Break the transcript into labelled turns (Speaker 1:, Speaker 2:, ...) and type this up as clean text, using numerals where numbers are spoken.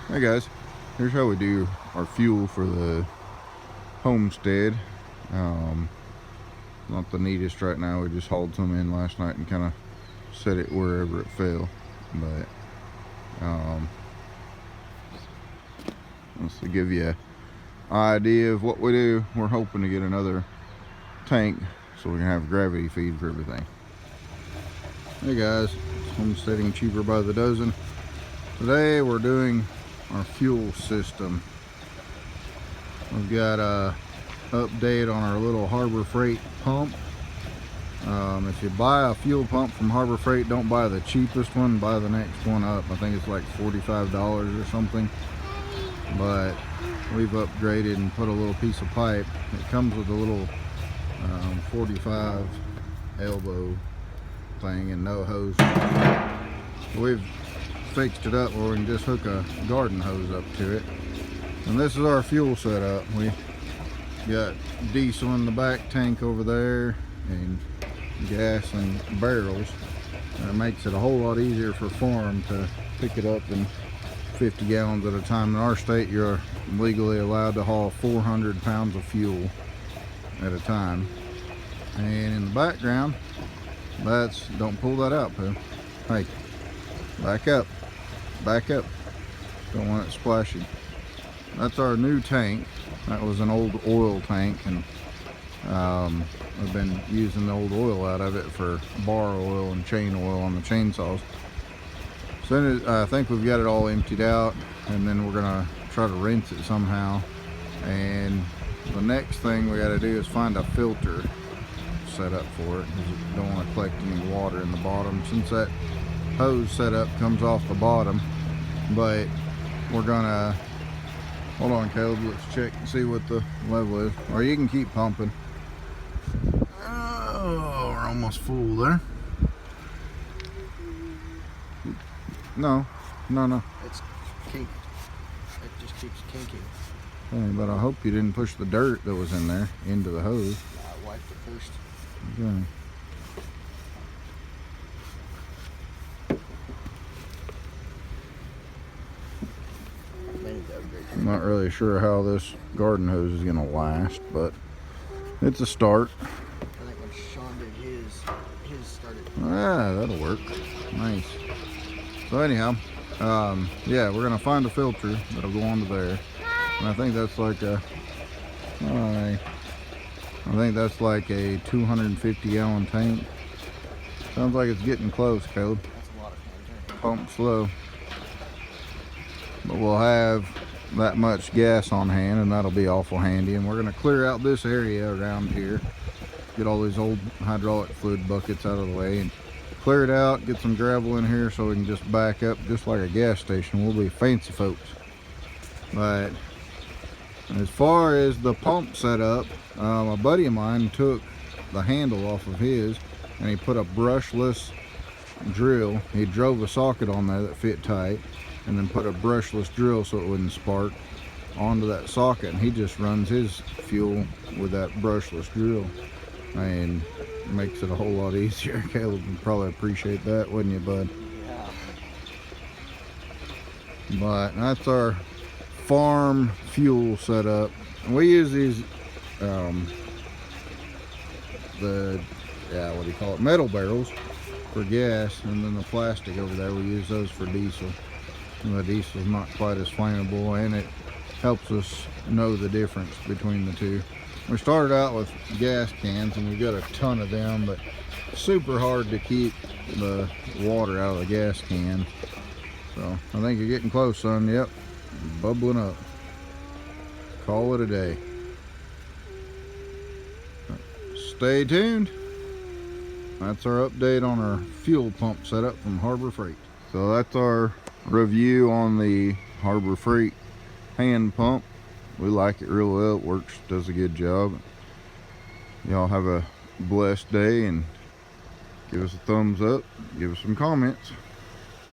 Speaker 1: Hey guys, here's how we do our fuel for the Homestead. Not the neatest right now. We just hauled some in last night and kind of set it wherever it fell. But just to give you an idea of what we do, we're hoping to get another tank so we can have gravity feed for everything. Hey guys, it's Homesteading Cheaper by the Dozen. Today we're doing our fuel system. We've got a update on our little Harbor Freight pump. If you buy a fuel pump from Harbor Freight, don't buy the cheapest one, buy the next one up. I think it's like $45 or something, but we've upgraded and put a little piece of pipe. It comes with a little 45 elbow thing and no hose. We've fixed it up where we can just hook a garden hose up to it. And this is our fuel setup. We got diesel in the back tank over there and gas in barrels. And it makes it a whole lot easier for farm to pick it up in 50 gallons at a time. In our state, you're legally allowed to haul 400 pounds of fuel at a time. And in the background, don't pull that out, Pooh. Hey, back up. Back up. Don't want it splashing. That's our new tank. That was an old oil tank, and I've been using the old oil out of it for bar oil and chain oil on the chainsaws. So I think we've got it all emptied out, and then we're gonna try to rinse it somehow. And the next thing we got to do is find a filter set up for it, because we don't want to collect any water in the bottom, since that hose setup comes off the bottom. But we're gonna, hold on Caleb, let's check and see what the level is, or you can keep pumping. Oh, we're almost full there. No.
Speaker 2: It's kink. It just keeps kinking.
Speaker 1: Hey, but I hope you didn't push the dirt that was in there into the hose.
Speaker 2: I wiped it first.
Speaker 1: Okay. I'm not really sure how this garden hose is going to last, but it's a start.
Speaker 2: I think when Sean did his started.
Speaker 1: Ah, that'll work. Nice. So anyhow, yeah, we're going to find a filter that'll go onto there. And I think that's like a, I think that's like a 250 gallon tank. Sounds like it's getting close, Caleb.
Speaker 2: That's a lot of hand.
Speaker 1: Pump slow. But we'll have that much gas on hand, and that'll be awful handy. And we're going to clear out this area around here, get all these old hydraulic fluid buckets out of the way, and clear it out, get some gravel in here so we can just back up just like a gas station. We'll be fancy folks. But as far as the pump setup, a buddy of mine took the handle off of his and he put a brushless drill. He drove a socket on there that fit tight, and then put a brushless drill so it wouldn't spark onto that socket, and he just runs his fuel with that brushless drill, and makes it a whole lot easier. Caleb would probably appreciate that, wouldn't you, bud?
Speaker 2: Yeah.
Speaker 1: But that's our farm fuel setup. We use these what do you call it, metal barrels for gas, and then the plastic over there, we use those for diesel. And the diesel is not quite as flammable, and it helps us know the difference between the two. We started out with gas cans, and we got a ton of them, but super hard to keep the water out of the gas cans. So I think you're getting close, son. Yep, bubbling up. Call it a day. Stay tuned. That's our update on our fuel pump setup from Harbor Freight. So that's our review on the Harbor Freight hand pump. We like it real well. It works, does a good job. Y'all have a blessed day, and give us a thumbs up, give us some comments.